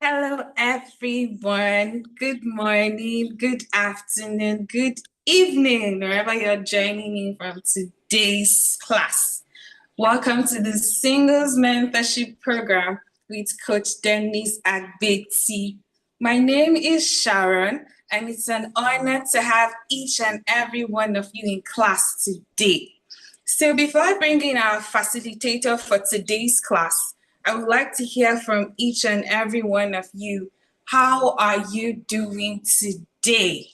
Hello, everyone. Good morning, good afternoon, good evening, wherever you're joining me from today's class. Welcome to the Singles Mentorship Program with Coach Dennis Agbeti. My name is Sharon, and it's an honor to have each and every one of you in class today. So before I bring in our facilitator for today's class, I would like to hear from each and every one of you. How are you doing today?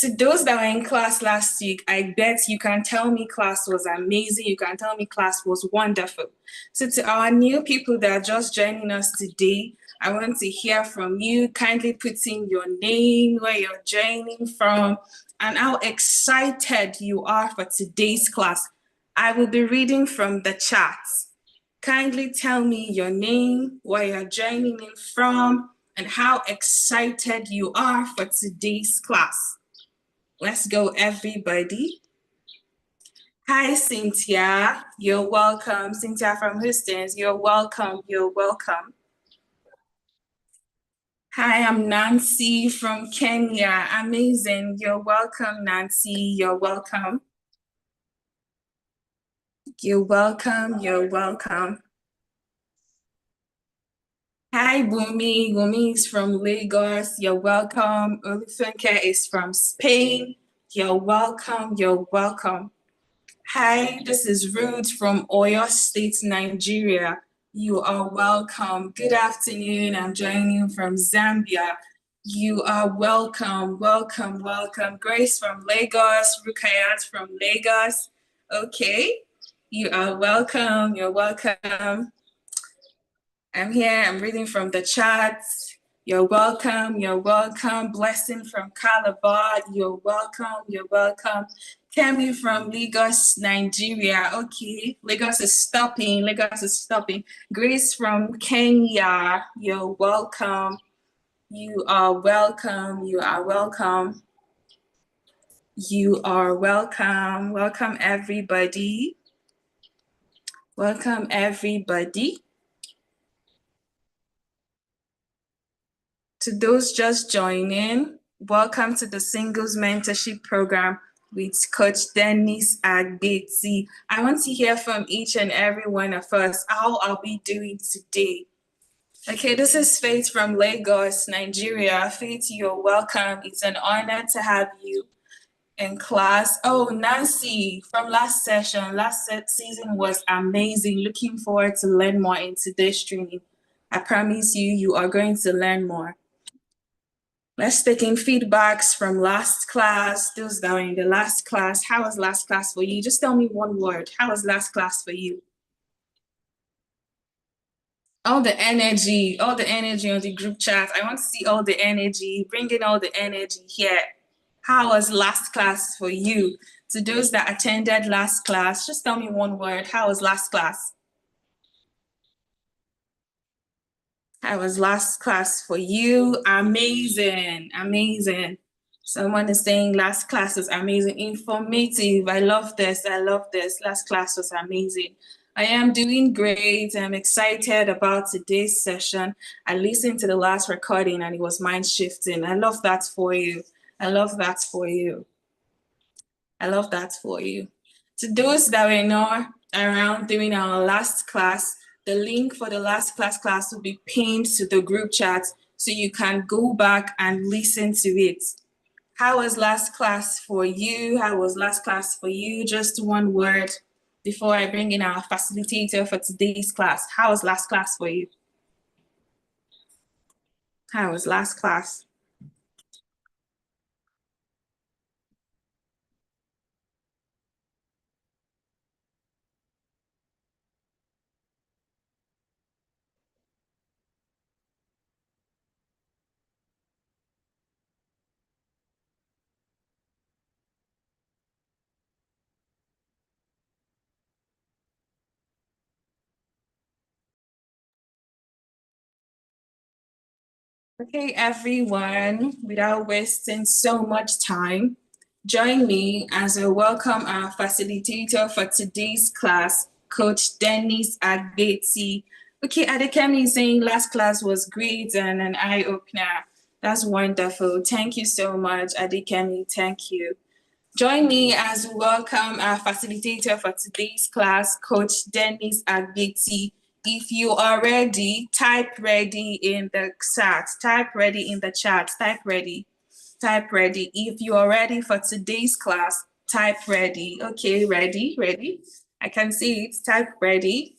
To those that were in class last week, I bet you can tell me class was amazing. You can tell me class was wonderful. So to our new people that are just joining us today, I want to hear from you. Kindly put in your name, where you're joining from, and how excited you are for today's class. I will be reading from the chat. Kindly tell me your name, where you're joining in from, and how excited you are for today's class. Let's go, everybody. Hi, Cynthia. You're welcome. Cynthia from Houston. You're welcome. You're welcome. Hi, I'm Nancy from Kenya. Amazing. You're welcome, Nancy. You're welcome. You're welcome. You're welcome. Hi, Bumi. Bumi is from Lagos. You're welcome. Olufunke is from Spain. You're welcome. You're welcome. Hi, this is Ruth from Oyo State, Nigeria. You are welcome. Good afternoon. I'm joining you from Zambia. You are welcome, welcome, welcome. Grace from Lagos, Rukayat from Lagos. Okay, you are welcome. You're welcome. I'm here. I'm reading from the chat. You're welcome. You're welcome. Blessing from Calabar. You're welcome. You're welcome. Kemi from Lagos, Nigeria. Okay, Lagos is stopping. Lagos is stopping. Grace from Kenya. You're welcome. You are welcome. You are welcome. You are welcome. Welcome, everybody. Welcome, everybody. To those just joining, welcome to the Singles Mentorship Program with Coach Dennis Agbeti. I want to hear from each and every one of us. How are we doing today? Okay, this is Faith from Lagos, Nigeria. Faith, you're welcome. It's an honor to have you in class. Oh, Nancy, from last session, last season was amazing. Looking forward to learn more in today's training. I promise you, you are going to learn more. Let's take in feedbacks from last class. Those that were in the last class. How was last class for you? Just tell me one word. How was last class for you? All the energy on the group chat. I want to see all the energy. Bring in all the energy here. How was last class for you? To those that attended last class, just tell me one word. How was last class? How was last class for you? Amazing, amazing. Someone is saying last class was amazing, informative. I love this. I love this. Last class was amazing. I am doing great. I'm excited about today's session. I listened to the last recording and it was mind shifting. I love that for you. I love that for you. I love that for you. To those that were not around during our last class, the link for the last class will be pinned to the group chat so you can go back and listen to it. How was last class for you? How was last class for you? Just one word before I bring in our facilitator for today's class. How was last class for you? How was last class? Okay, everyone, without wasting so much time, join me as I welcome our facilitator for today's class, Coach Dennis Agbeti. Okay, Adekemi is saying last class was great and an eye-opener. That's wonderful. Thank you so much, Adekemi. Thank you. Join me as we welcome our facilitator for today's class, Coach Dennis Agbeti. If you are ready, type ready in the chat. Type ready in the chat. Type ready. Type ready. If you are ready for today's class, type ready. Okay, ready, ready. I can see it. Type ready.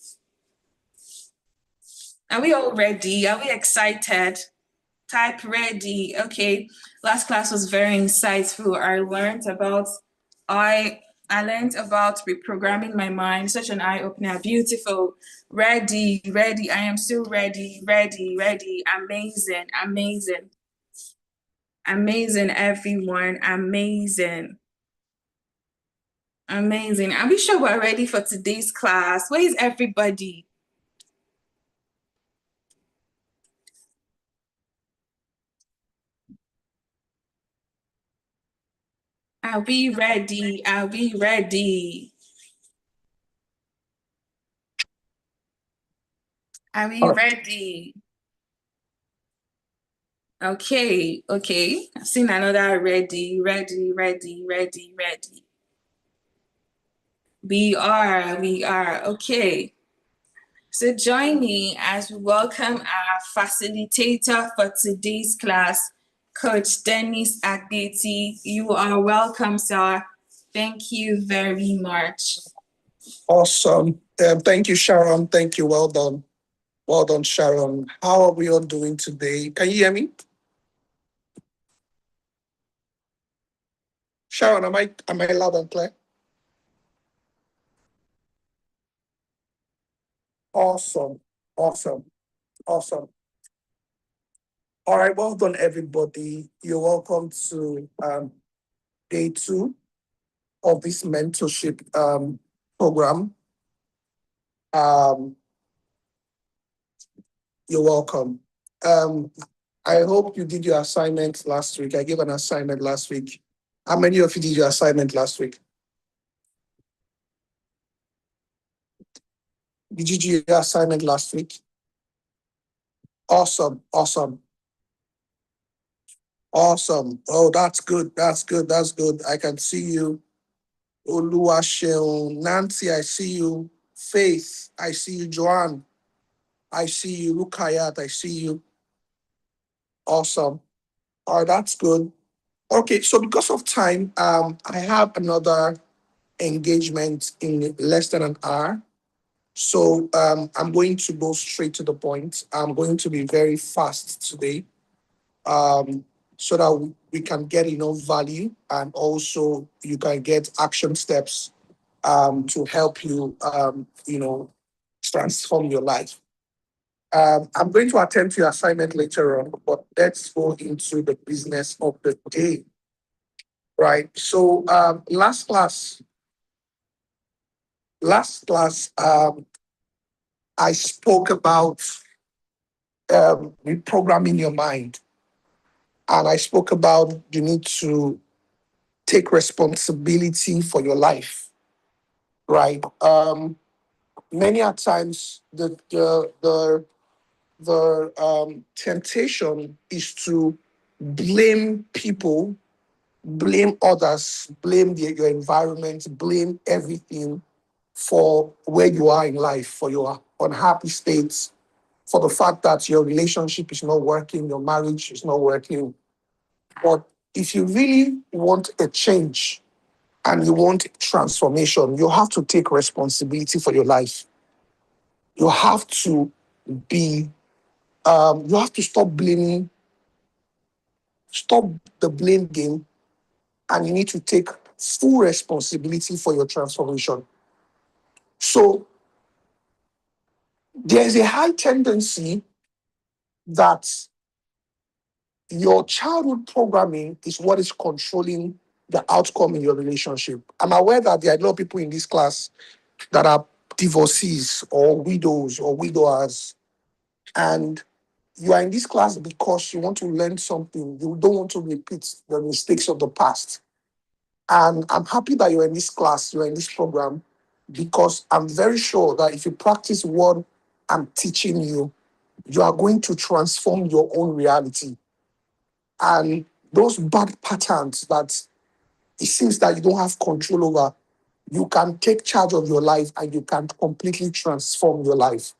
Are we all ready? Are we excited? Type ready. Okay. Last class was very insightful. I learned about reprogramming my mind. Such an eye-opener. Beautiful. Ready, ready. I am still ready, ready, ready. Amazing, amazing. Amazing, everyone. Amazing. Amazing. Are we sure we're ready for today's class? Where is everybody? Are we ready? Are we ready? Are we ready? Okay, okay. I've seen another ready, ready, ready, ready, ready. We are. Okay. So join me as we welcome our facilitator for today's class, Coach Dennis Agbeti. You are welcome, sir. Thank you very much. Awesome. Thank you, Sharon. Thank you. Well done. Well done, Sharon. How are we all doing today? Can you hear me? Sharon, am I loud and clear? Awesome. Awesome. Awesome. All right, well done, everybody. You're welcome to day 2 of this mentorship program. Um, you're welcome. I hope you did your assignment last week. I gave an assignment last week. How many of you did your assignment last week? Did you do your assignment last week? Awesome, awesome, awesome. Oh, that's good. That's good. That's good. I can see you. Oluwaseun, Nancy, I see you. Faith, I see you. Joanne, I see you. Rukayat, I see you. Awesome. All right, that's good. Okay, so because of time, I have another engagement in less than an hour. So I'm going to go straight to the point. I'm going to be very fast today. So that we can get enough value and also you can get action steps to help you, transform your life. I'm going to attempt your assignment later on, but let's go into the business of the day, right? So last class, I spoke about reprogramming your mind, and I spoke about you need to take responsibility for your life, right? Many a times the temptation is to blame people, blame others, blame your environment, blame everything for where you are in life, for your unhappy states, for the fact that your relationship is not working, your marriage is not working. But if you really want a change, and you want transformation, you have to take responsibility for your life. You have to be, you have to stop the blame game, and you need to take full responsibility for your transformation. So there's a high tendency that your childhood programming is what is controlling the outcome in your relationship. I'm aware that there are a lot of people in this class that are divorcees or widows or widowers. And you are in this class because you want to learn something. You don't want to repeat the mistakes of the past. And I'm happy that you're in this class, you're in this program, because I'm very sure that if you practice I'm teaching you, you are going to transform your own reality. And those bad patterns that it seems that you don't have control over, you can take charge of your life and you can completely transform your life.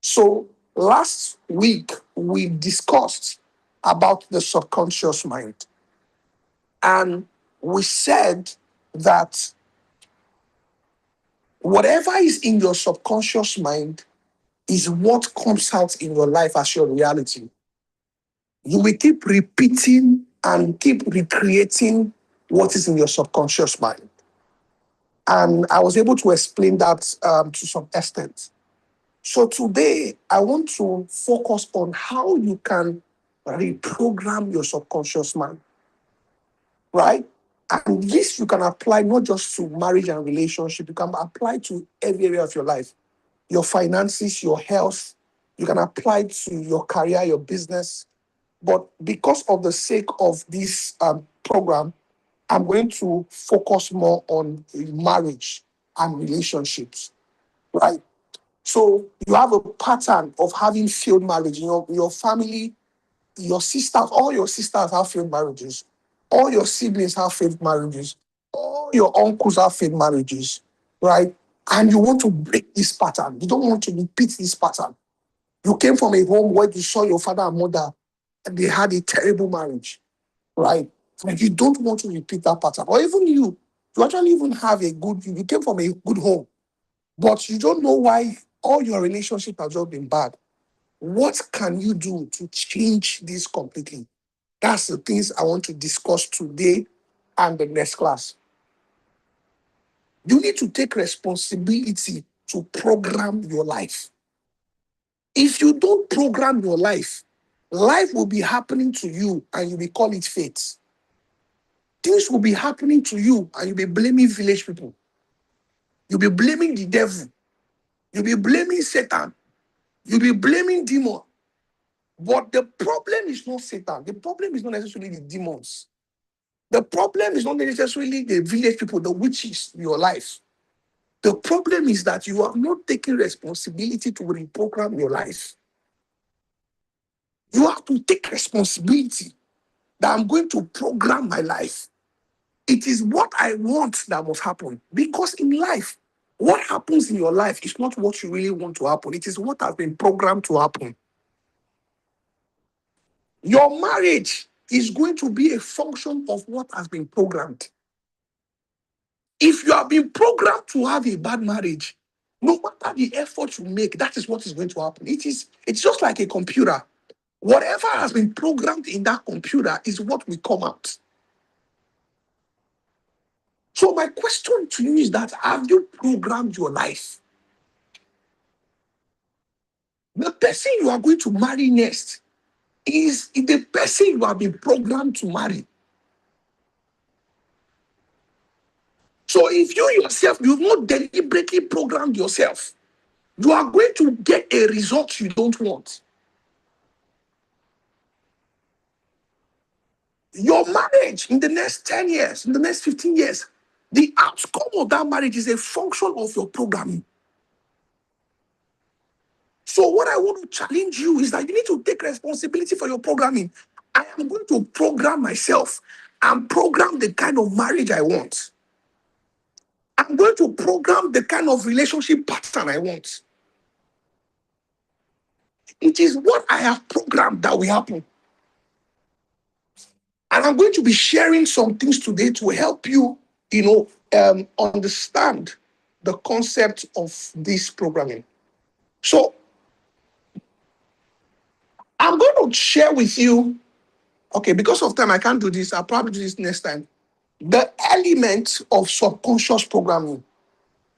So last week, we discussed about the subconscious mind. And we said that whatever is in your subconscious mind is what comes out in your life as your reality. You will keep repeating and keep recreating what is in your subconscious mind. And I was able to explain that to some extent. So today, I want to focus on how you can reprogram your subconscious mind, right? And this you can apply not just to marriage and relationship, you can apply to every area of your life, your finances, your health. You can apply to your career, your business. But because of the sake of this program, I'm going to focus more on marriage and relationships, right? So you have a pattern of having failed marriage in your family, your sisters, all your sisters have failed marriages, all your siblings have failed marriages, all your uncles have failed marriages, right? And you want to break this pattern. You don't want to repeat this pattern. You came from a home where you saw your father and mother and they had a terrible marriage, right? And you don't want to repeat that pattern. Or even you actually even have you came from a good home, but you don't know why all your relationships have just been bad. What can you do to change this completely? That's the things I want to discuss today and the next class. You need to take responsibility to program your life. If you don't program your life, life will be happening to you and you will call it fate. Things will be happening to you and you'll be blaming village people. You'll be blaming the devil. You'll be blaming Satan. You'll be blaming demon. But the problem is not Satan. The problem is not necessarily the demons. The problem is not necessarily the village people, the witches in your life. The problem is that you are not taking responsibility to reprogram your life. You have to take responsibility that I'm going to program my life. It is what I want that must happen. Because in life, what happens in your life is not what you really want to happen. It is what has been programmed to happen. Your marriage is going to be a function of what has been programmed. If you have been programmed to have a bad marriage, no matter the effort you make, that is what is going to happen. It's just like a computer. Whatever has been programmed in that computer is what will come out. So my question to you is that have you programmed your life? The person you are going to marry next is the person you have been programmed to marry. So if you yourself, you've not deliberately programmed yourself, you are going to get a result you don't want. Your marriage in the next 10 years, in the next 15 years, the outcome of that marriage is a function of your programming. So what I want to challenge you is that you need to take responsibility for your programming. I am going to program myself and program the kind of marriage I want. I'm going to program the kind of relationship pattern I want. It is what I have programmed that will happen. And I'm going to be sharing some things today to help you, understand the concept of this programming. So I'm going to share with you, okay, because of time, I can't do this. I'll probably do this next time. The element of subconscious programming.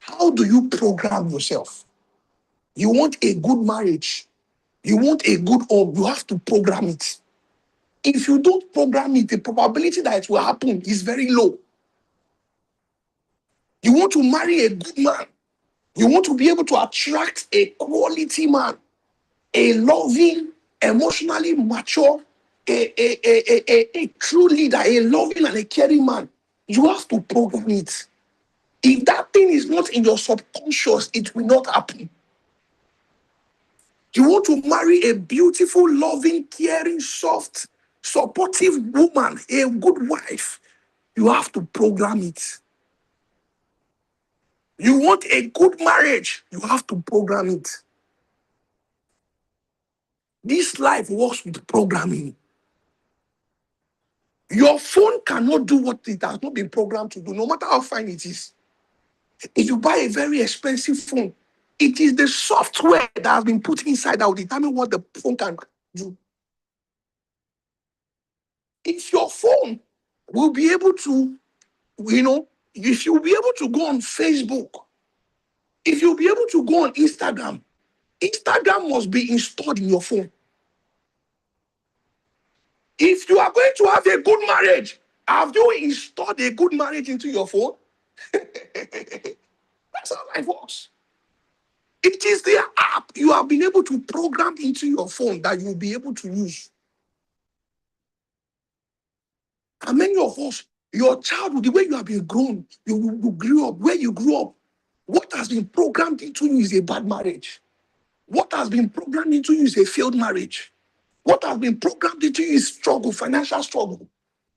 How do you program yourself? You want a good marriage. You want a good home. You have to program it. If you don't program it, the probability that it will happen is very low. You want to marry a good man. You want to be able to attract a quality man, a loving, emotionally mature, a true leader, a loving and a caring man. You have to program it. If that thing is not in your subconscious, it will not happen. You want to marry a beautiful, loving, caring, soft, supportive woman, a good wife. You have to program it. You want a good marriage. You have to program it. This life works with programming. Your phone cannot do what it has not been programmed to do, no matter how fine it is. If you buy a very expensive phone, it is the software that has been put inside that will determine what the phone can do. If your phone will be able to, if you'll be able to go on Facebook, if you'll be able to go on Instagram, Instagram must be installed in your phone. If you are going to have a good marriage, have you installed a good marriage into your phone? That's how life works. It is the app you have been able to program into your phone that you'll be able to use. And many of us, your childhood, the way you have been grown, you grew up, where you grew up, what has been programmed into you is a bad marriage. What has been programmed into you is a failed marriage. What has been programmed into you is struggle, financial struggle.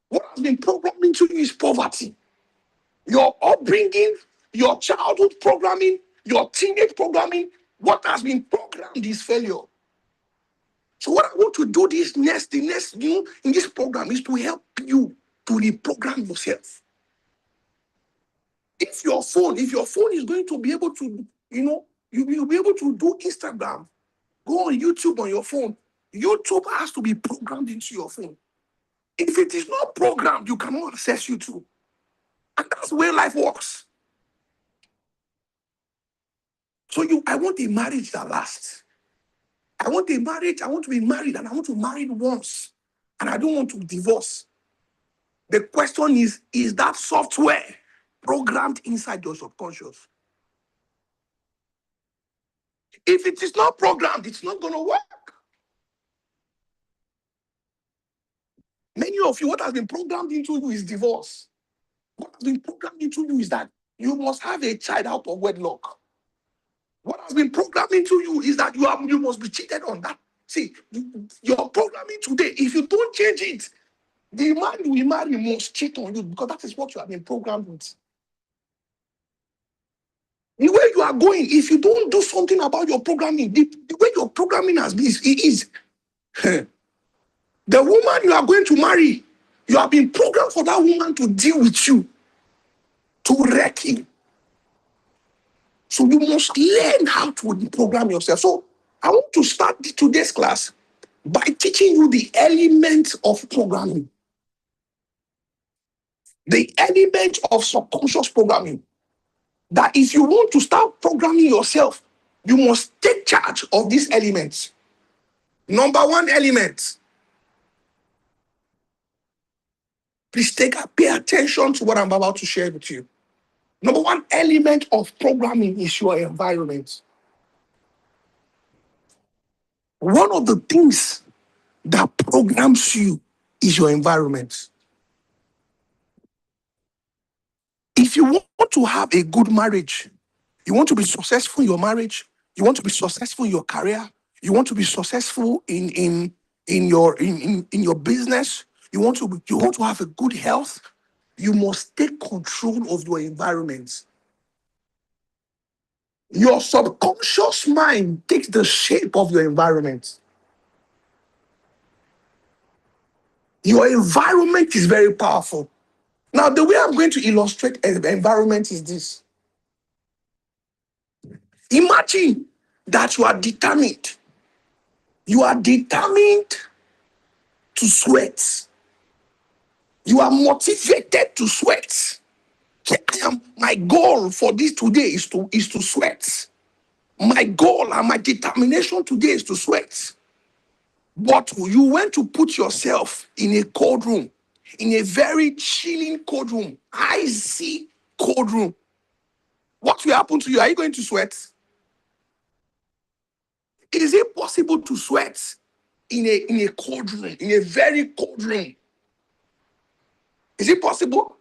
What has been programmed into you is poverty. Your upbringing, your childhood programming, your teenage programming, what has been programmed is failure. So what I want to do the next, in this program is to help you to reprogram yourself. If your phone is going to be able to, you'll be able to do Instagram, go on YouTube on your phone. YouTube has to be programmed into your phone. If it is not programmed, you cannot access YouTube. And that's the way life works. So I want a marriage that lasts. I want to be married, and I want to marry once. And I don't want to divorce. The question is that software programmed inside your subconscious? If it is not programmed, it's not going to work. Many of you, what has been programmed into you is divorce. What has been programmed into you is that you must have a child out of wedlock. What has been programmed into you is that you must be cheated on. That. See, your programming today, if you don't change it, the man you will marry must cheat on you because that is what you have been programmed with. The way you are going, if you don't do something about your programming, the way your programming has been is the woman you are going to marry, you have been programmed for that woman to deal with you, to wreck you. So you must learn how to program yourself. So I want to start today's class by teaching you the elements of programming. The element of subconscious programming. That if you want to start programming yourself, you must take charge of these elements. Number one element. Please pay attention to what I'm about to share with you. Number one element of programming is your environment. One of the things that programs you is your environment. If you want to have a good marriage, you want to be successful in your marriage, you want to be successful in your career, you want to be successful in your business, you want to have a good health, you must take control of your environment. Your subconscious mind takes the shape of your environment. Your environment is very powerful. Now, the way I'm going to illustrate the environment is this. Imagine that you are determined. You are determined to sweat. You are motivated to sweat. My goal for this today is to sweat. My goal and my determination today is to sweat. But you went to put yourself in a cold room, in a very chilling cold room, icy cold room. What will happen to you? Are you going to sweat? Is it possible to sweat in a cold room, in a very cold room? Is it possible?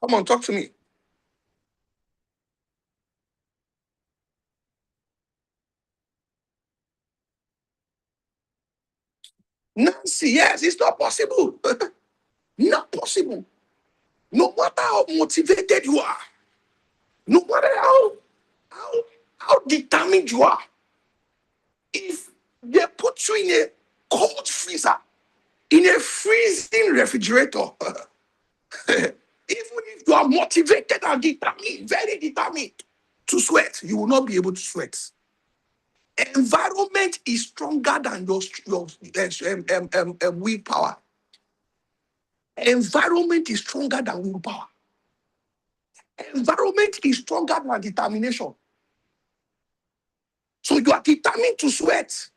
Come on, talk to me. Nancy, yes, it's not possible. Not possible. No matter how motivated you are, no matter how, how determined you are, if they put you in a cold freezer, in a freezing refrigerator, even if you are motivated and determined, very determined to sweat, you will not be able to sweat. Environment is stronger than your willpower. Environment is stronger than willpower. Environment is stronger than determination. So you are determined to sweat,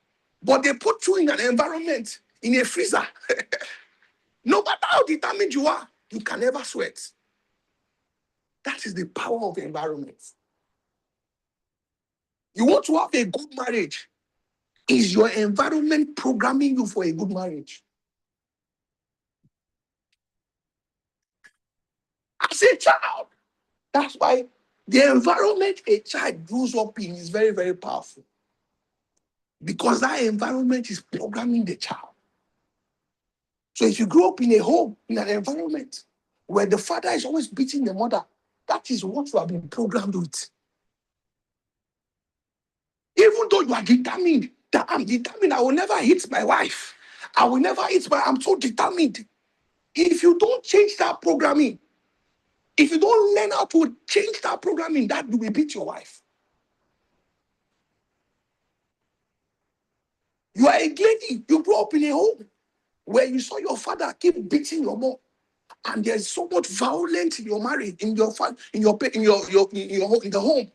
but they put you in an environment, in a freezer. No matter how determined you are, you can never sweat. That is the power of the environment. You want to have a good marriage. Is your environment programming you for a good marriage? As a child, that's why the environment a child grows up in is very, very powerful. Because that environment is programming the child. So if you grow up in a home, in an environment where the father is always beating the mother, that is what you have been programmed with. Even though you are determined, that I'm determined, I will never hit my wife. I will never hit I'm so determined. If you don't change that programming, if you don't learn how to change that programming, that you will beat your wife. You are a lady, you grew up in a home where you saw your father keep beating your mom, and there's so much violence in your marriage, in your in the home.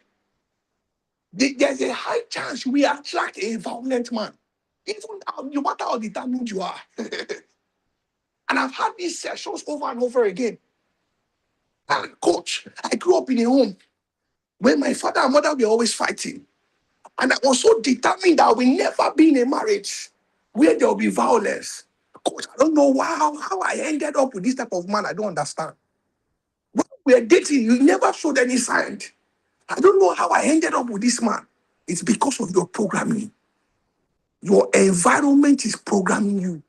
There's a high chance we attract a violent man, even no matter how determined you are. And I've had these sessions over and over again. And coach, I grew up in a home where my father and mother were always fighting. And I was so determined that I will never be in a marriage where there will be violence. Coach, I don't know how I ended up with this type of man. I don't understand. When we were dating, you never showed any sign. I don't know how I ended up with this man. It's because of your programming. Your environment is programming you.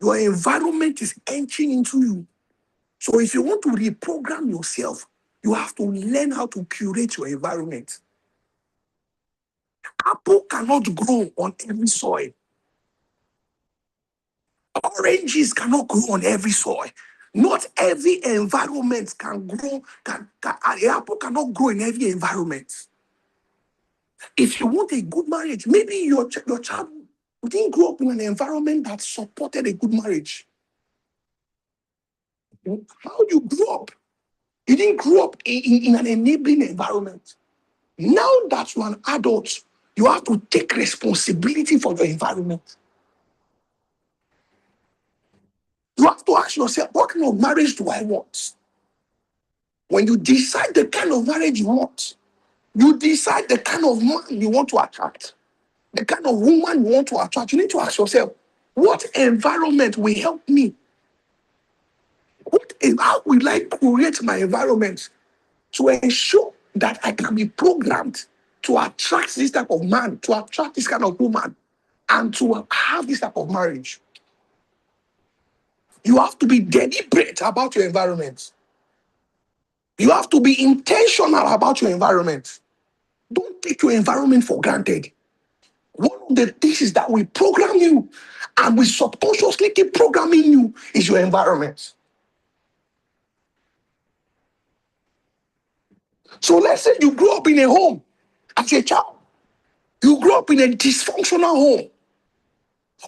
Your environment is entering into you. So if you want to reprogram yourself, you have to learn how to curate your environment. Apple cannot grow on every soil. Oranges cannot grow on every soil. Not every environment can grow. An apple cannot grow in every environment. If you want a good marriage, maybe your child didn't grow up in an environment that supported a good marriage. How you grew up? You didn't grow up in an enabling environment. Now that you're an adult, you have to take responsibility for your environment. You have to ask yourself, what kind of marriage do I want? When you decide the kind of marriage you want, you decide the kind of man you want to attract, the kind of woman you want to attract. You need to ask yourself, what environment will help me? How will I create my environment to ensure that I can be programmed to attract this type of man, to attract this kind of woman, and to have this type of marriage? You have to be deliberate about your environment. You have to be intentional about your environment. Don't take your environment for granted. One of the things is that we program you, and we subconsciously keep programming you is your environment. So let's say you grew up in a home as a child. You grew up in a dysfunctional home,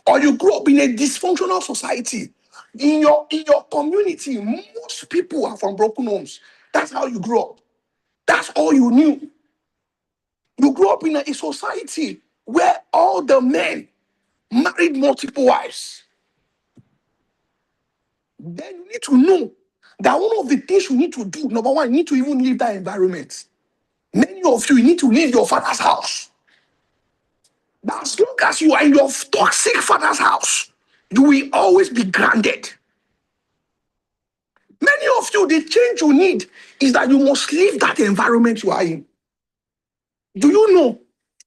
or you grew up in a dysfunctional society. In your community, most people are from broken homes. That's how you grew up. That's all you knew. You grew up in a society where all the men married multiple wives. Then you need to know that one of the things you need to do, number one, you need to even leave that environment. Many of you need to leave your father's house. But as long as you are in your toxic father's house, you will always be grounded. Many of you, the change you need is that you must leave that environment you are in. Do you know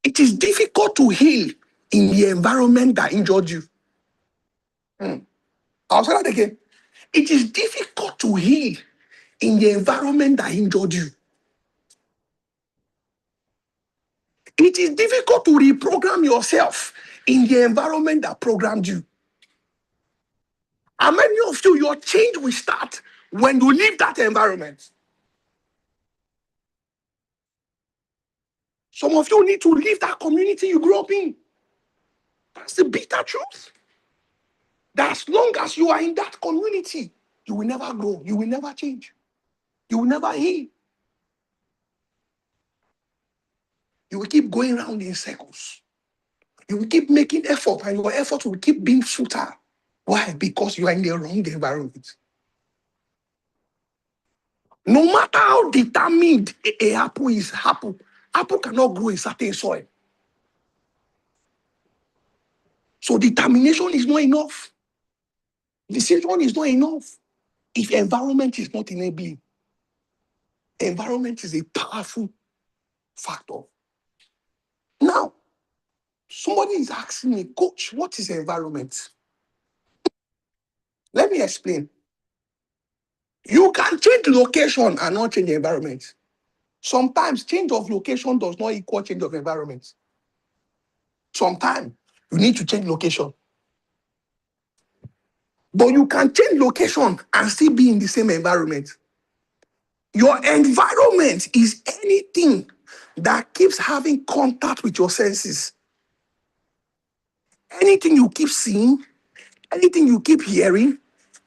it is difficult to heal in the environment that injured you? I'll say that again. It is difficult to heal in the environment that injured you. It is difficult to reprogram yourself in the environment that programmed you. And many of you, your change will start when you leave that environment. Some of you need to leave that community you grew up in. That's the bitter truth. That as long as you are in that community, you will never grow. You will never change. You will never heal. You will keep going around in circles. You will keep making effort, and your effort will keep being futile. Why? Because you are in the wrong environment. No matter how determined a apple is, apple cannot grow in certain soil. So determination is not enough. Decision is not enough. If environment is not enabling, environment is a powerful factor. Now, somebody is asking me, Coach, what is environment? Let me explain. You can change location and not change the environment. Sometimes change of location does not equal change of environment. Sometimes you need to change location. But you can change location and still be in the same environment. Your environment is anything that keeps having contact with your senses. Anything you keep seeing, anything you keep hearing,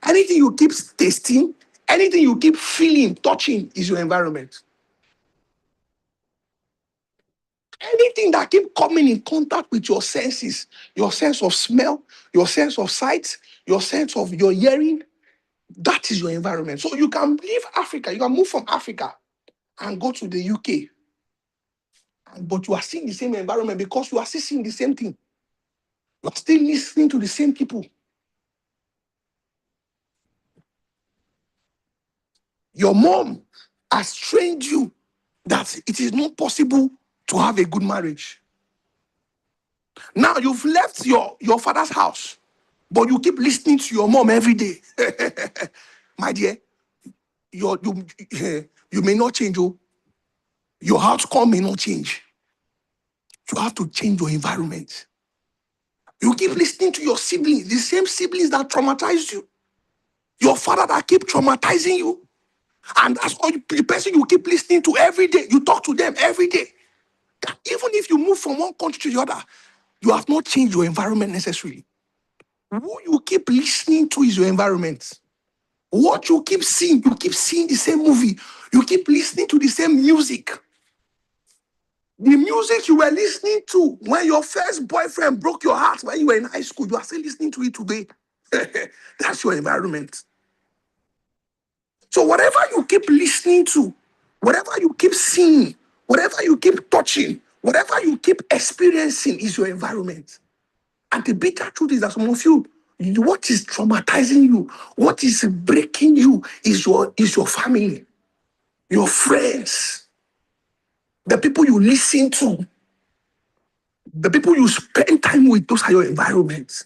anything you keep tasting, anything you keep feeling, touching is your environment. Anything that keep coming in contact with your senses, your sense of smell, your sense of sight, your sense of your hearing, that is your environment. So you can leave Africa, you can move from Africa and go to the UK, but you are still in the same environment because you are still seeing the same thing. You are still listening to the same people. Your mom has trained you that it is not possible to have a good marriage. Now you've left your father's house, but you keep listening to your mom every day. My dear, you may not change. Oh. Your outcome may not change. You have to change your environment. You keep listening to your siblings, the same siblings that traumatized you. Your father that keep traumatizing you. And that's all the person you keep listening to every day. You talk to them every day. Even if you move from one country to the other, you have not changed your environment necessarily. Who you keep listening to is your environment. What you keep seeing the same movie. You keep listening to the same music. The music you were listening to when your first boyfriend broke your heart when you were in high school, you are still listening to it today. That's your environment. So whatever you keep listening to, whatever you keep seeing, whatever you keep touching, whatever you keep experiencing is your environment. And the bitter truth is that some of you, what is traumatizing you, what is breaking you is your family, your friends, the people you listen to, the people you spend time with. Those are your environments.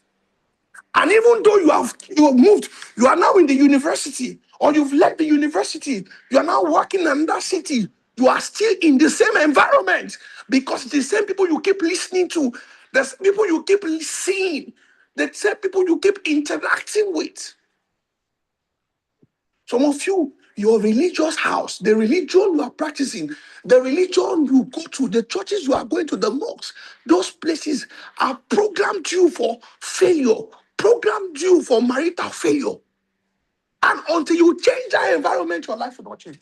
And even though you have moved, you are now in the university, or you've left the university, you are now working in another city, you are still in the same environment because the same people you keep listening to, the same people you keep seeing, the same people you keep interacting with. Some of you, your religious house, the religion you are practicing, the religion you go to, the churches you are going to, the mosques, those places are programmed you for failure, programmed you for marital failure. And until you change that environment, your life will not change.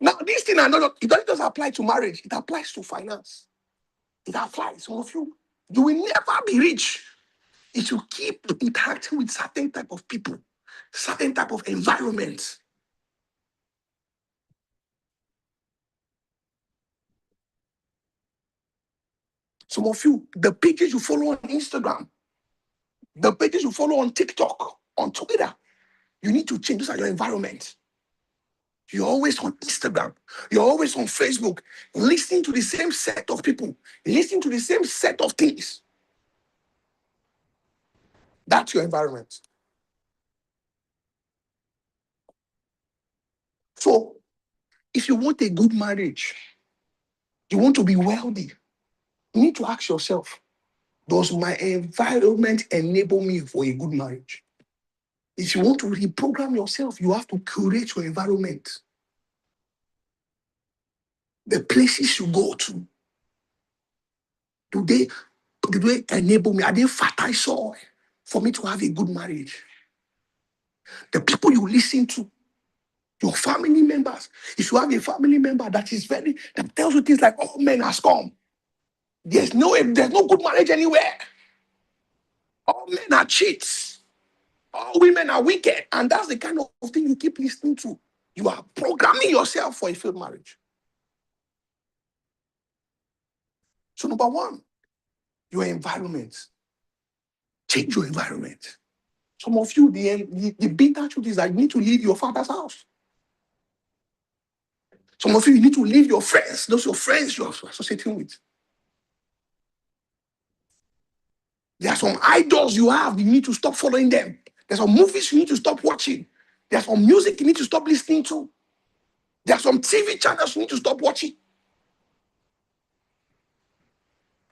Now, this thing, it doesn't just apply to marriage, it applies to finance. It applies. Some of you, you will never be rich if you keep interacting with certain type of people, certain type of environments. Some of you, the pages you follow on Instagram, the pages you follow on TikTok, on Twitter, you need to change. Those are your environment. You're always on Instagram. You're always on Facebook, listening to the same set of people, listening to the same set of things. That's your environment. So, if you want a good marriage, you want to be wealthy, you need to ask yourself, does my environment enable me for a good marriage? If you want to reprogram yourself, you have to curate your environment. The places you go to, do they enable me? Are they fertile soil for me to have a good marriage? The people you listen to, your family members. If you have a family member that tells you things like all men has come, there's no good marriage anywhere. All men are cheats. All women are wicked. And that's the kind of thing you keep listening to. You are programming yourself for a failed marriage. So number one, your environment. Change your environment. Some of you, the bitter truth is that you need to leave your father's house. Some of you need to leave your friends, those your friends you're associating with. There are some idols you have, you need to stop following them. There's some movies you need to stop watching. There's some music you need to stop listening to. There are some TV channels you need to stop watching.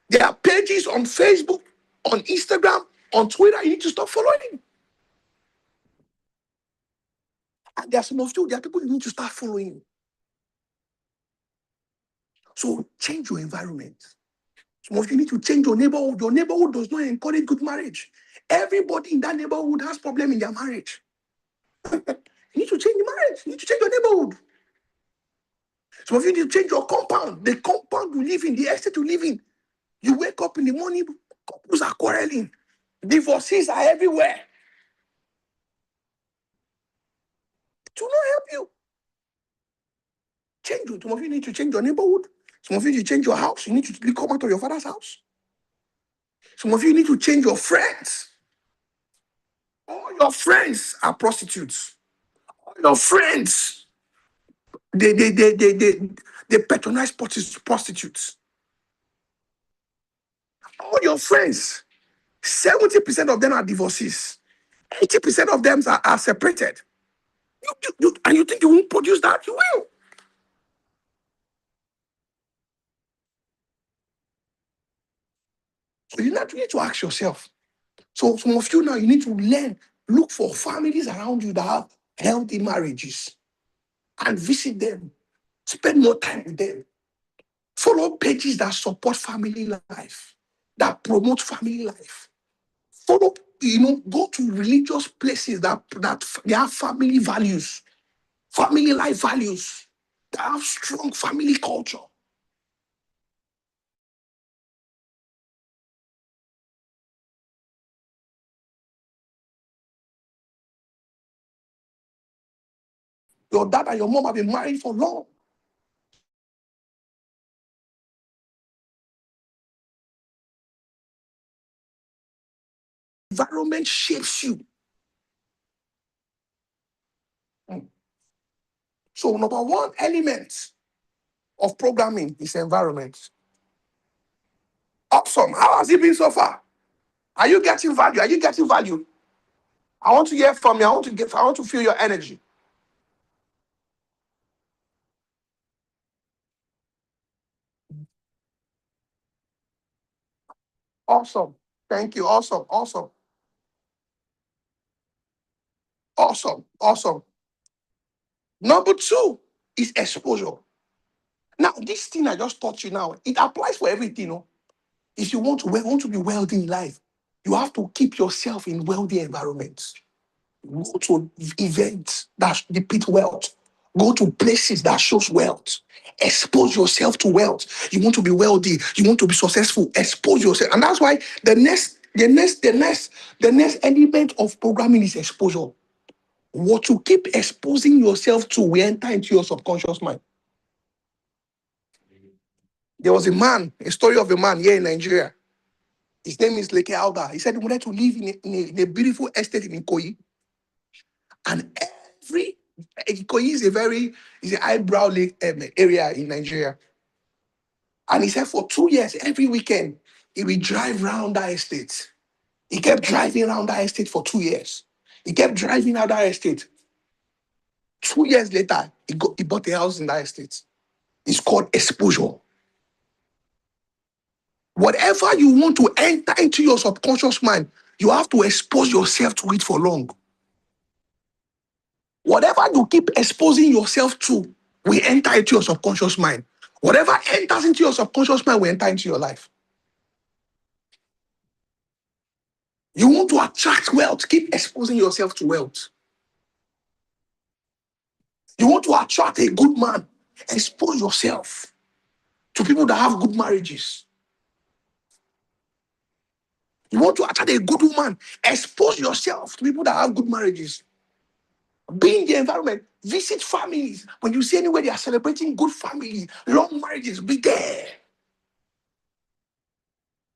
There are pages on Facebook, on Instagram, on Twitter you need to stop following. And there are some of you, there are people you need to start following. So change your environment. Some of you need to change your neighborhood. Your neighborhood does not encourage good marriage. Everybody in that neighborhood has problem in their marriage. You need to change the marriage. You need to change your neighborhood. Some of you need to change your compound. The compound you live in, the estate you live in. You wake up in the morning, couples are quarreling. Divorces are everywhere. It will not help you. Change it. Some of you need to change your neighborhood. Some of you need to change your house. You need to come out of your father's house. Some of you need to change your friends. All your friends are prostitutes. All your friends, they patronize prostitutes. All your friends, 70% of them are divorcees. 80% of them are separated. And you think you won't produce that? You will. So you need to ask yourself. So some of you now, you need to look for families around you that have healthy marriages and visit them. Spend more time with them. Follow pages that support family life, that promote family life. Follow, go to religious places that they have family values, family life values, that have strong family culture. Your dad and your mom have been married for long. Environment shapes you. So number one element of programming is environment. Awesome. How has it been so far? Are you getting value? Are you getting value? I want to hear from you. I want to feel your energy. Awesome. Thank you. Awesome. Awesome. Awesome. Awesome. Number two is exposure. Now, this thing I just taught you now, it applies for everything. No? If you want to be wealthy in life, you have to keep yourself in wealthy environments. Go to events that depict wealth. Go to places that shows wealth. Expose yourself to wealth. You want to be wealthy. You want to be successful. Expose yourself, and that's why the next element of programming is exposure. What you keep exposing yourself to will enter into your subconscious mind. There was a story of a man here in Nigeria. His name is Leke Alda. He said he wanted to live in a beautiful estate in Ikoyi. And Ikoyi is an eyebrow area in Nigeria. And he said for 2 years, every weekend, he would drive around that estate. He kept driving around that estate for 2 years. He kept driving out that estate. 2 years later, he bought a house in that estate. It's called exposure. Whatever you want to enter into your subconscious mind, you have to expose yourself to it for long. Whatever you keep exposing yourself to will enter into your subconscious mind. Whatever enters into your subconscious mind will enter into your life. You want to attract wealth, keep exposing yourself to wealth. You want to attract a good man, expose yourself to people that have good marriages. You want to attract a good woman, expose yourself to people that have good marriages. Be in the environment, visit families. When you see anywhere they are celebrating good family, long marriages, be there.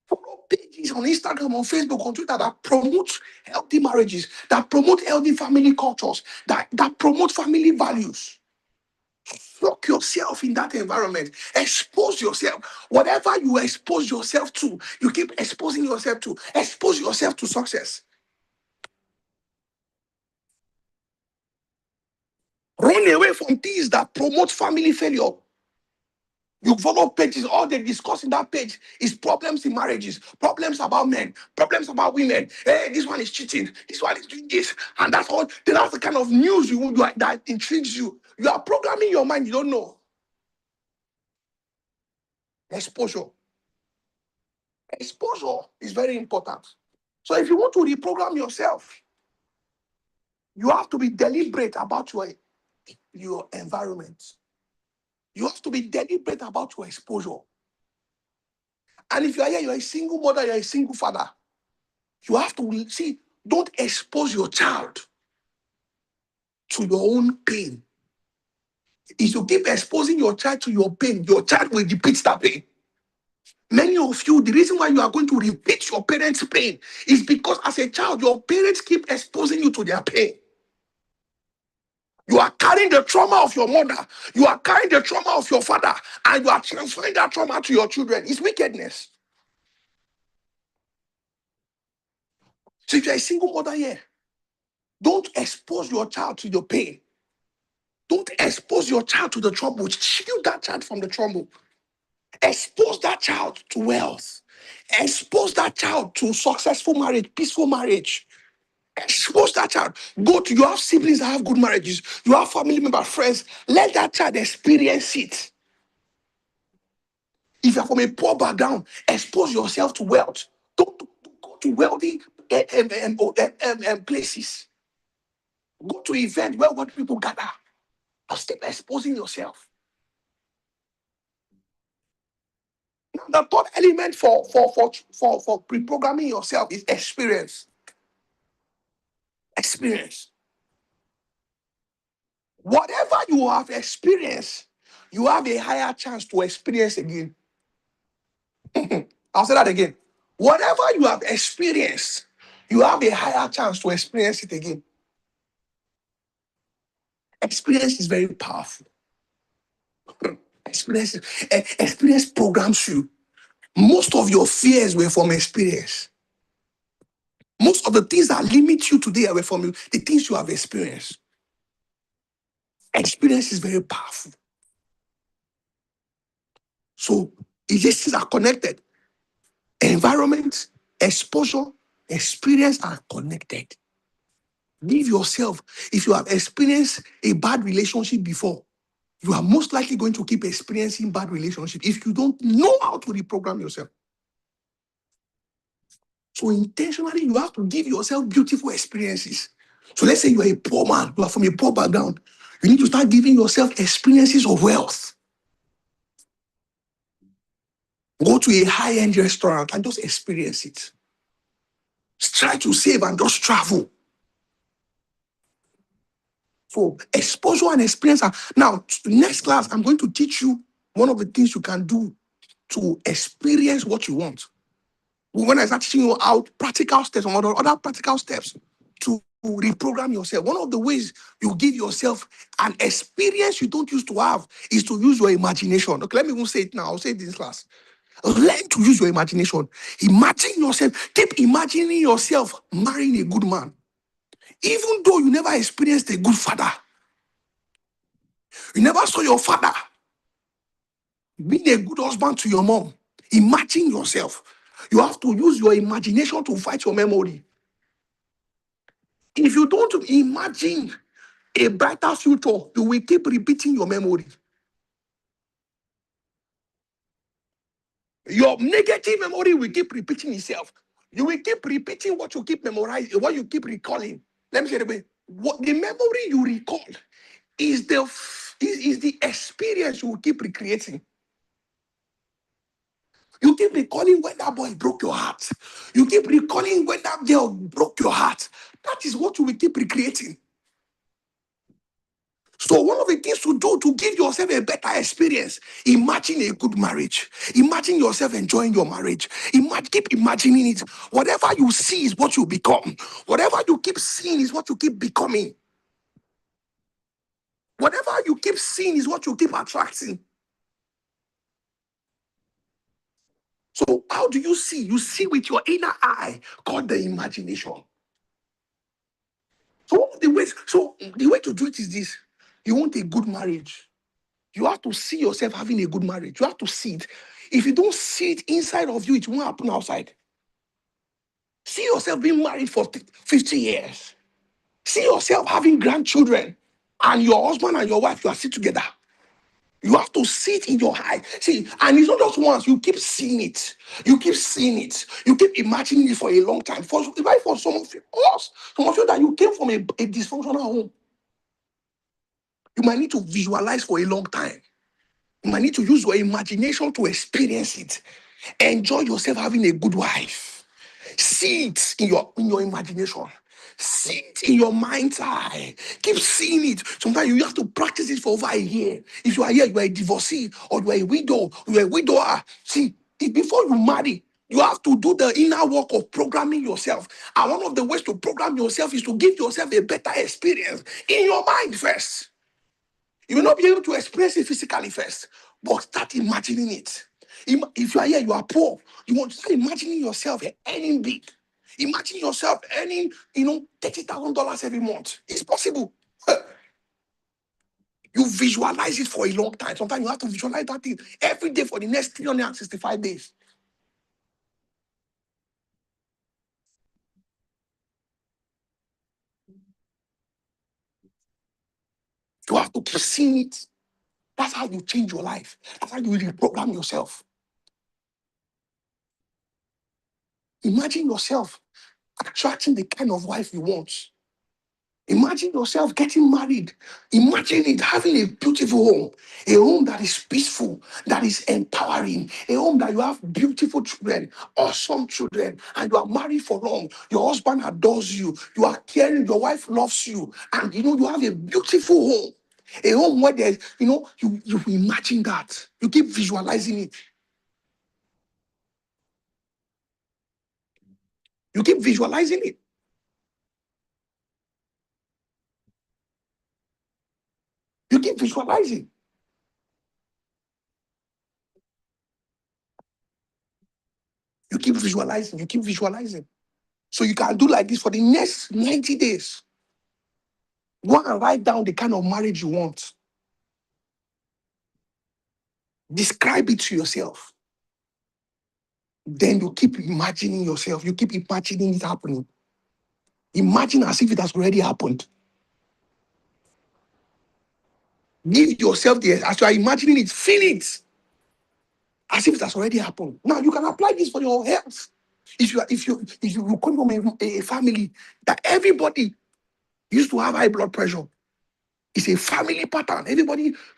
Follow pages on Instagram, on Facebook, on Twitter that promote healthy marriages, that promote healthy family cultures, that promote family values. Lock yourself in that environment. Expose yourself. Whatever you expose yourself to, you keep exposing yourself to. Expose yourself to success. Run away from things that promote family failure. You follow pages, all they discuss in that page is problems in marriages, problems about men, problems about women. Hey, this one is cheating, this one is doing this, and that's all. That's the kind of news that intrigues you. You are programming your mind, you don't know. Exposure. Exposure is very important. So if you want to reprogram yourself, you have to be deliberate about your environment. You have to be deliberate about your exposure. And if you are here, you're a single mother, you're a single father, you have to see, don't expose your child to your own pain. If you keep exposing your child to your pain, your child will repeat that pain. Many of you, the reason why you are going to repeat your parents' pain is because as a child, your parents keep exposing you to their pain. You are carrying the trauma of your mother. You are carrying the trauma of your father. And you are transferring that trauma to your children. It's wickedness. So if you're a single mother here, don't expose your child to your pain. Don't expose your child to the trouble. Shield that child from the trouble. Expose that child to wealth. Expose that child to successful marriage, peaceful marriage. Expose that child. You have siblings that have good marriages. You have family members, friends. Let that child experience it. If you're from a poor background, expose yourself to wealth. Don't go to wealthy places. Go to events where what people gather. Stop exposing yourself. Now, the third element for reprogramming yourself is experience. Experience. Whatever you have experienced, you have a higher chance to experience again. I'll say that again. Whatever you have experienced, you have a higher chance to experience it again. Experience is very powerful. Experience programs you. Most of your fears were from experience. Most of the things that limit you today were from the things you have experienced. Experience is very powerful. So these things are connected. Environment, exposure, experience are connected. Give yourself, if you have experienced a bad relationship before, you are most likely going to keep experiencing bad relationship if you don't know how to reprogram yourself. So intentionally, you have to give yourself beautiful experiences. So let's say you are a poor man, you are from a poor background. You need to start giving yourself experiences of wealth. Go to a high-end restaurant and just experience it. Try to save and just travel. So exposure and experience. Now, next class, I'm going to teach you one of the things you can do to experience what you want. When I start teaching you out practical steps, other practical steps to reprogram yourself, one of the ways you give yourself an experience you don't used to have is to use your imagination. Okay, let me even say it now. I'll say it in this class. Learn to use your imagination. Imagine yourself. Keep imagining yourself marrying a good man. Even though you never experienced a good father, you never saw your father being a good husband to your mom. Imagine yourself. You have to use your imagination to fight your memory. If you don't imagine a brighter future, you will keep repeating your memory. Your negative memory will keep repeating itself. You will keep repeating what you keep memorizing, what you keep recalling. Let me say it again. What the memory you recall is the experience you will keep recreating. You keep recalling when that boy broke your heart. You keep recalling when that girl broke your heart. That is what you will keep recreating. So one of the things to do to give yourself a better experience, imagine a good marriage. Imagine yourself enjoying your marriage. Keep imagining it. Whatever you see is what you become. Whatever you keep seeing is what you keep becoming. Whatever you keep seeing is what you keep attracting. So how do you see? You see with your inner eye called the imagination. So the way to do it is this. You want a good marriage. You have to see yourself having a good marriage. You have to see it. If you don't see it inside of you, it won't happen outside. See yourself being married for 50 years. See yourself having grandchildren. And your husband and your wife, you are still together. You have to see it in your eye. See, and it's not just once. You keep seeing it. You keep seeing it. You keep imagining it for a long time. For some of you, some of you that you came from a dysfunctional home, you might need to visualize for a long time. You might need to use your imagination to experience it. Enjoy yourself having a good wife. See it in your imagination. See it in your mind's eye. Keep seeing it. Sometimes you have to practice it for over a year. If you are here, you are a divorcee, or you are a widow, you are a widower. See, before you marry, you have to do the inner work of programming yourself. And one of the ways to program yourself is to give yourself a better experience in your mind first. You will not be able to express it physically first, but start imagining it. If you are here, you are poor, you want to start imagining yourself earning big. Imagine yourself earning, $30,000 every month. It's possible. You visualize it for a long time. Sometimes you have to visualize that thing every day for the next 365 days. You have to keep seeing it. That's how you change your life. That's how you reprogram yourself. Imagine yourself attracting the kind of wife you want. Imagine yourself getting married. Imagine it having a beautiful home, a home that is peaceful, that is empowering, a home that you have beautiful children, awesome children, and you are married for long. Your husband adores you. You are caring. Your wife loves you, and you have a beautiful home, a home where there's, you imagine that. You keep visualizing it. You keep visualizing it. You keep visualizing. You keep visualizing. You keep visualizing. So you can do like this for the next 90 days. Go and write down the kind of marriage you want. Describe it to yourself. Then you keep imagining yourself. You keep imagining it happening. Imagine as if it has already happened. Give yourself as you are imagining it, feel it as if it has already happened. Now you can apply this for your health. If you come from a family that everybody used to have high blood pressure, it's a family pattern.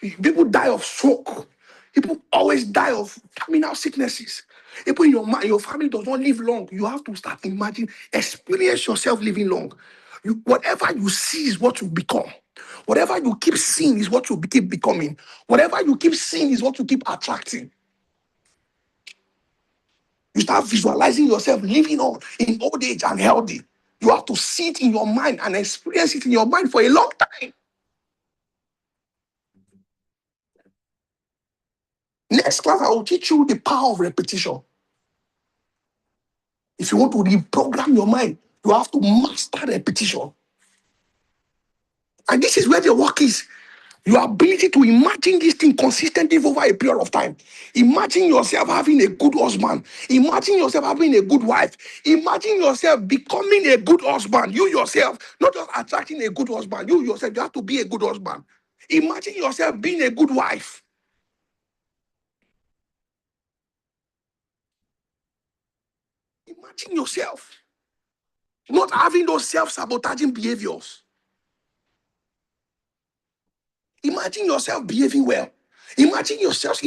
People die of stroke. People always die of terminal sicknesses. People in your family does not live long. You have to start imagining, experience yourself living long. Whatever you see is what you become. Whatever you keep seeing is what you keep becoming. Whatever you keep seeing is what you keep attracting. You start visualizing yourself living on in old age and healthy. You have to see it in your mind and experience it in your mind for a long time. Next class, I will teach you the power of repetition. If you want to reprogram your mind, you have to master repetition. And this is where the work is. Your ability to imagine this thing consistently over a period of time. Imagine yourself having a good husband. Imagine yourself having a good wife. Imagine yourself becoming a good husband. You yourself, not just attracting a good husband. You yourself, you have to be a good husband. Imagine yourself being a good wife. Imagine yourself not having those self-sabotaging behaviors. Imagine yourself behaving well. Imagine yourself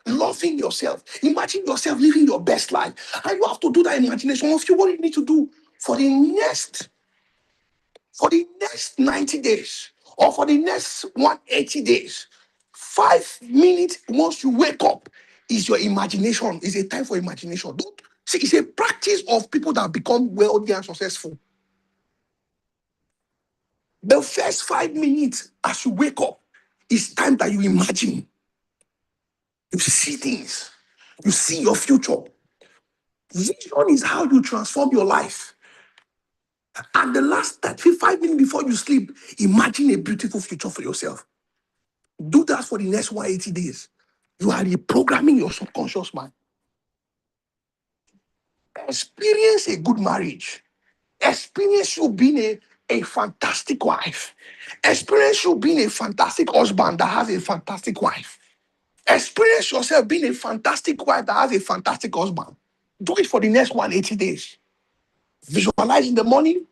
loving yourself. Imagine yourself living your best life. And you have to do that imagination of you, what you need to do for the next 90 days or for the next 180 days. 5 minutes once you wake up is your imagination. Is a time for imagination. Don't see, it's a practice of people that become wealthy and successful. The first 5 minutes as you wake up is time that you imagine. You see things. You see your future. Vision is how you transform your life. And the last 35 minutes before you sleep, imagine a beautiful future for yourself. Do that for the next 180 days. You are reprogramming your subconscious mind. Experience a good marriage. Experience you being a fantastic wife. Experience you being a fantastic husband that has a fantastic wife. Experience yourself being a fantastic wife that has a fantastic husband. Do it for the next 180 days. Visualize in the morning,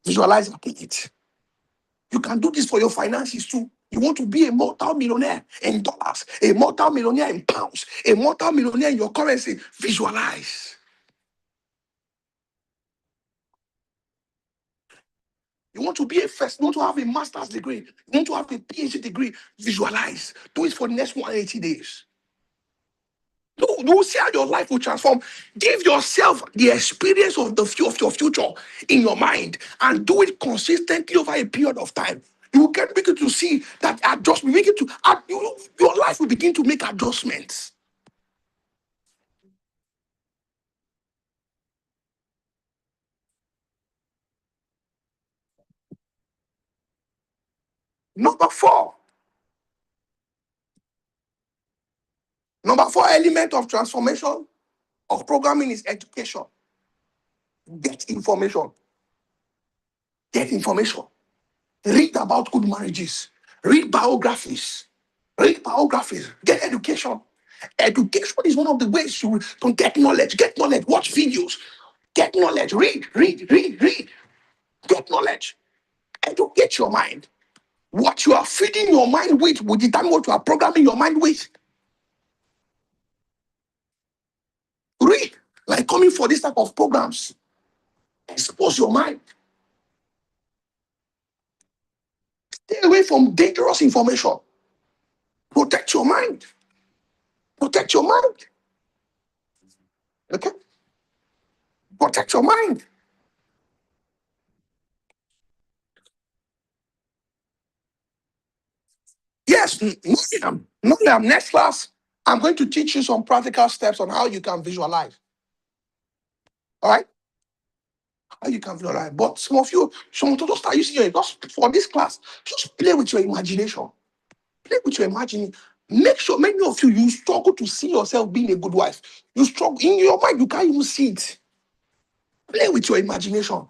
visualize at night. You can do this for your finances too. You want to be a multi-millionaire in dollars, a multi-millionaire in pounds, a multi-millionaire in your currency. Visualize. You want to be a first, you want to have a master's degree, you want to have a PhD degree. Visualize. Do it for the next 180 days. You will see how your life will transform. Give yourself the experience of of your future in your mind and do it consistently over a period of time. You will begin to see that adjustment. Your life will begin to make adjustments. Number 4 element of transformation of programming is education. Get information. Get information. Read about good marriages. Read biographies. Read biographies. Get education. Education is one of the ways you can get knowledge. Get knowledge. Watch videos. Get knowledge. Read, read, read, read. Get knowledge. Educate your mind. What you are feeding your mind with will determine what you are programming your mind with. Read. Like coming for this type of programs. Expose your mind. Stay away from dangerous information. Protect your mind. Protect your mind. Okay? Protect your mind. Yes, Miriam, next class, I'm going to teach you some practical steps on how you can visualize. All right? How you can visualize. But some of you start using your, just for this class, just play with your imagination. Play with your imagination. Make sure many of you, you struggle to see yourself being a good wife. You struggle in your mind, you can't even see it. Play with your imagination.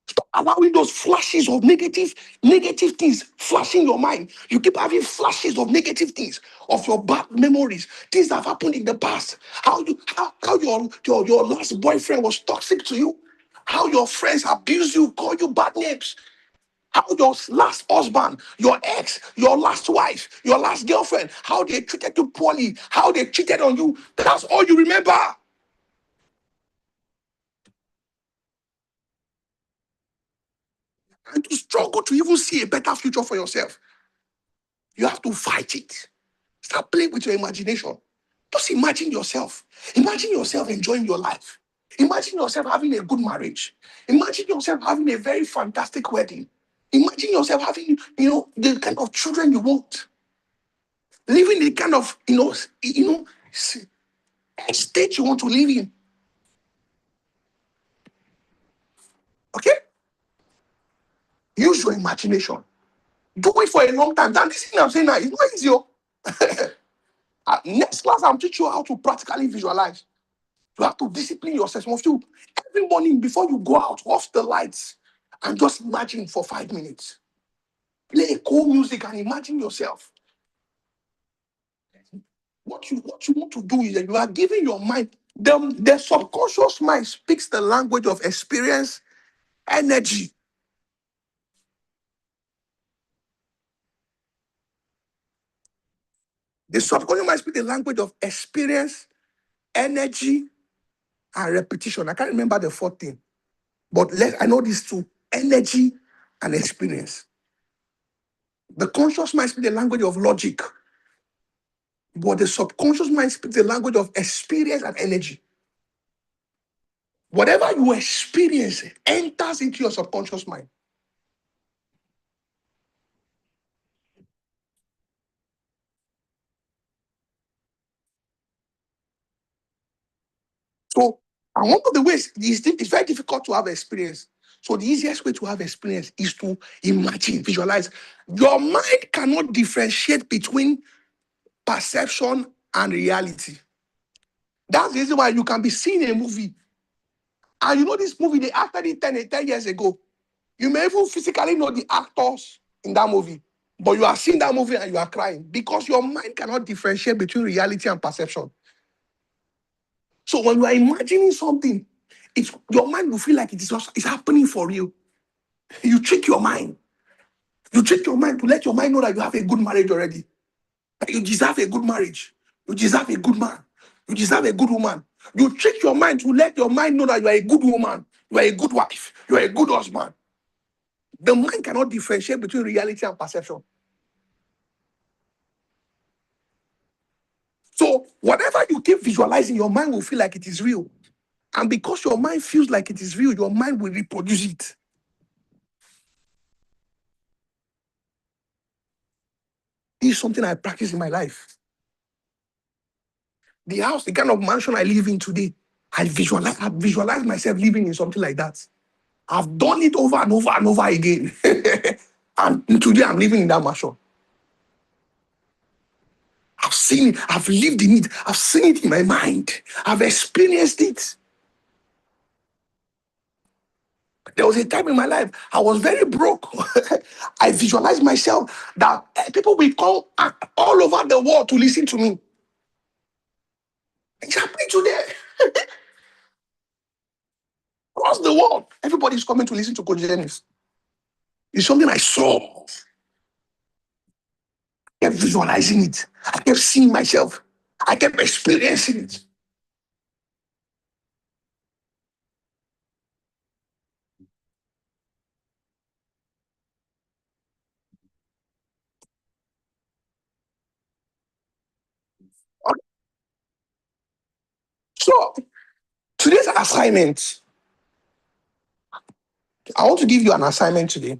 Stop allowing those flashes of negative things flashing your mind. You keep having flashes of negative things, of your bad memories, things that have happened in the past. How your last boyfriend was toxic to you, how your friends abused you, call you bad names, how your last husband, your ex, your last wife, your last girlfriend, how they treated you poorly, how they cheated on you. That's all you remember. And to struggle to even see a better future for yourself. You have to fight it. Start playing with your imagination. Just imagine yourself. Imagine yourself enjoying your life. Imagine yourself having a good marriage. Imagine yourself having a very fantastic wedding. Imagine yourself having, the kind of children you want. Living the kind of, state you want to live in. Okay? Use your imagination. Do it for a long time. And this thing I'm saying now is not easy. Next class, I'll teach you how to practically visualize. You have to discipline yourself. Some of you, every morning before you go out, off the lights and just imagine for 5 minutes. Play cool music and imagine yourself. What you want to do is that you are giving your mind, the subconscious mind speaks the language of experience, energy. The subconscious mind speaks the language of experience, energy, and repetition. I can't remember the fourth thing, but I know these two: energy and experience. The conscious mind speaks the language of logic, but the subconscious mind speaks the language of experience and energy. Whatever you experience enters into your subconscious mind. So, and one of the ways it's very difficult to have experience. So, the easiest way to have experience is to imagine, visualize. Your mind cannot differentiate between perception and reality. That's the reason why you can be seeing a movie, and you know this movie, they acted it 10 years ago. You may even physically know the actors in that movie, but you are seeing that movie and you are crying because your mind cannot differentiate between reality and perception. So when you are imagining something, your mind will feel like it's happening for you. You trick your mind. You trick your mind to let your mind know that you have a good marriage already. That you deserve a good marriage. You deserve a good man. You deserve a good woman. You trick your mind to let your mind know that you are a good woman. You are a good wife. You are a good husband. The mind cannot differentiate between reality and perception. So whatever you keep visualizing, your mind will feel like it is real. And because your mind feels like it is real, your mind will reproduce it. This is something I practice in my life. The house, the kind of mansion I live in today, I visualize myself living in something like that. I've done it over and over and over again. And today I'm living in that mansion. I've seen it, I've lived in it, I've seen it in my mind, I've experienced it. There was a time in my life I was very broke. I visualized myself that people will come all over the world to listen to me. It's happening today. Across the world, everybody's coming to listen to Coach Dennis. It's something I saw. I kept visualizing it. I kept seeing myself. I kept experiencing it. Okay. So today's assignment, I want to give you an assignment today.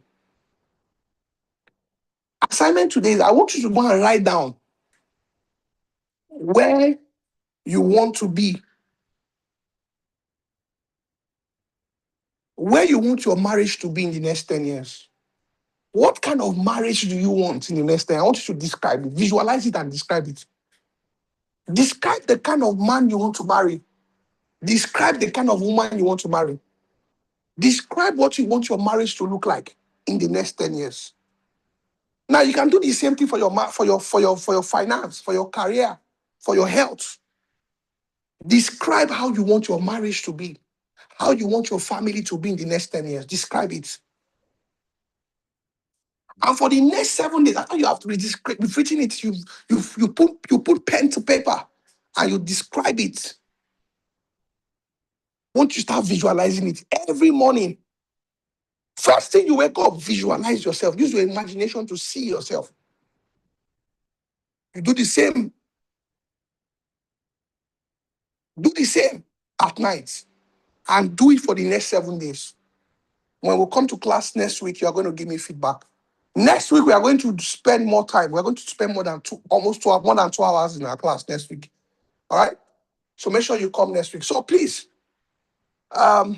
Assignment today is I want you to go and write down where you want to be, where you want your marriage to be in the next 10 years. What kind of marriage do you want in the next 10 years? I want you to describe it, visualize it and describe it. Describe the kind of man you want to marry. Describe the kind of woman you want to marry. Describe what you want your marriage to look like in the next 10 years. Now you can do the same thing for your finance, for your career, for your health. Describe how you want your marriage to be, how you want your family to be in the next 10 years. Describe it. And for the next 7 days, after you have to you've written it, you put pen to paper and you describe it. Once you start visualizing it every morning, first thing you wake up, visualize yourself. Use your imagination to see yourself. You do the same. Do the same at night. and do it for the next 7 days. When we come to class next week, you are going to give me feedback. Next week, we are going to spend more time. We're going to spend more than 2 hours in our class next week. All right? So make sure you come next week. So please, I'll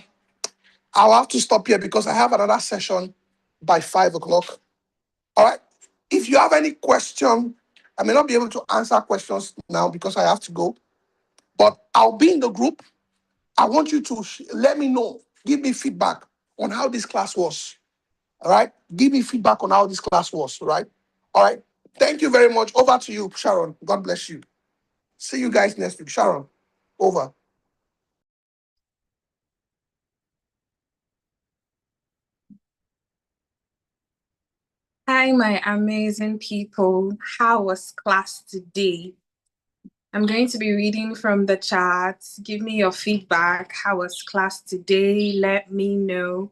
have to stop here because I have another session by 5 o'clock. All right? If you have any question, I may not be able to answer questions now because I have to go, but I'll be in the group. I want you to let me know, give me feedback on how this class was. All right? Give me feedback on how this class was, right? All right? Thank you very much. Over to you, Sharon. God bless you. See you guys next week. Sharon, over. Hi, my amazing people. How was class today? I'm going to be reading from the chat. Give me your feedback. How was class today? Let me know.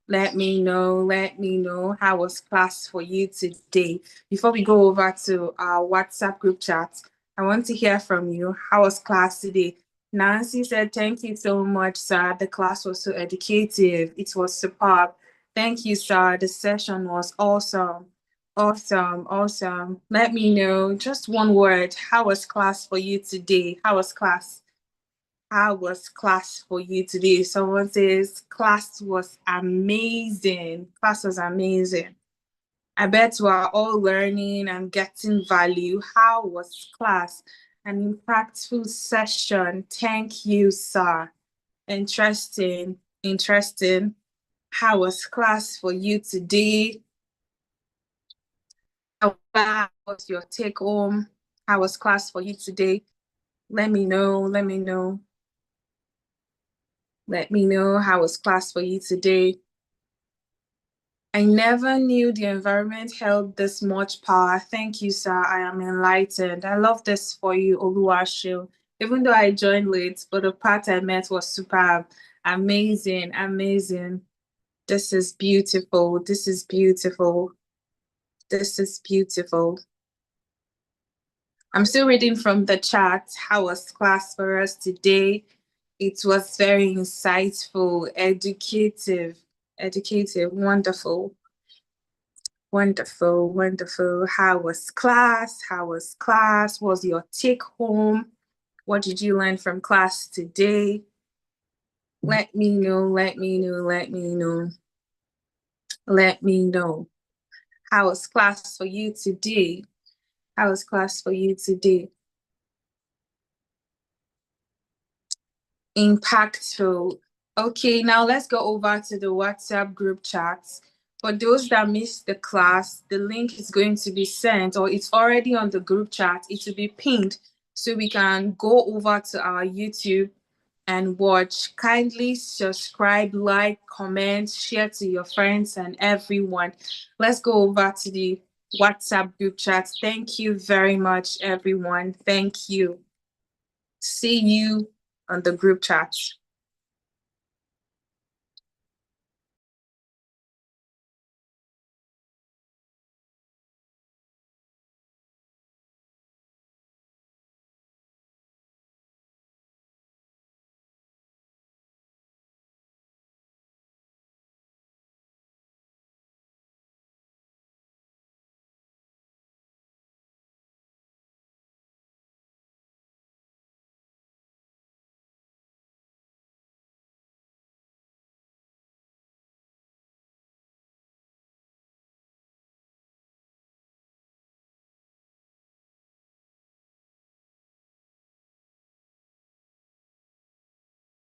Let me know how was class for you today. Before we go over to our WhatsApp group chat, I want to hear from you. How was class today? Nancy said, thank you so much, sir. The class was so educative. It was superb. Thank you, sir. The session was awesome. Awesome. Let me know. Just one word. How was class for you today? How was class? How was class for you today? Someone says class was amazing. Class was amazing. I bet we're all learning and getting value. How was class? An impactful session. Thank you, sir. Interesting. How was class for you today? How was your take home? How was class for you today? Let me know. Let me know how was class for you today. I never knew the environment held this much power. Thank you, sir. I am enlightened. I love this for you, Oluwaseun. Even though I joined late, but the part I met was superb. Amazing. This is beautiful. I'm still reading from the chat. How was class for us today? It was very insightful, educative, wonderful. How was class? What was your take home? What did you learn from class today? Let me know. How was class for you today? Impactful. Okay, now let's go over to the WhatsApp group chats. For those that missed the class, the link is going to be sent, or it's already on the group chat. It will be pinned so we can go over to our YouTube and watch. Kindly subscribe, like, comment, share to your friends and everyone. Let's go over to the WhatsApp group chat. Thank you very much, everyone. Thank you. See you on the group chat.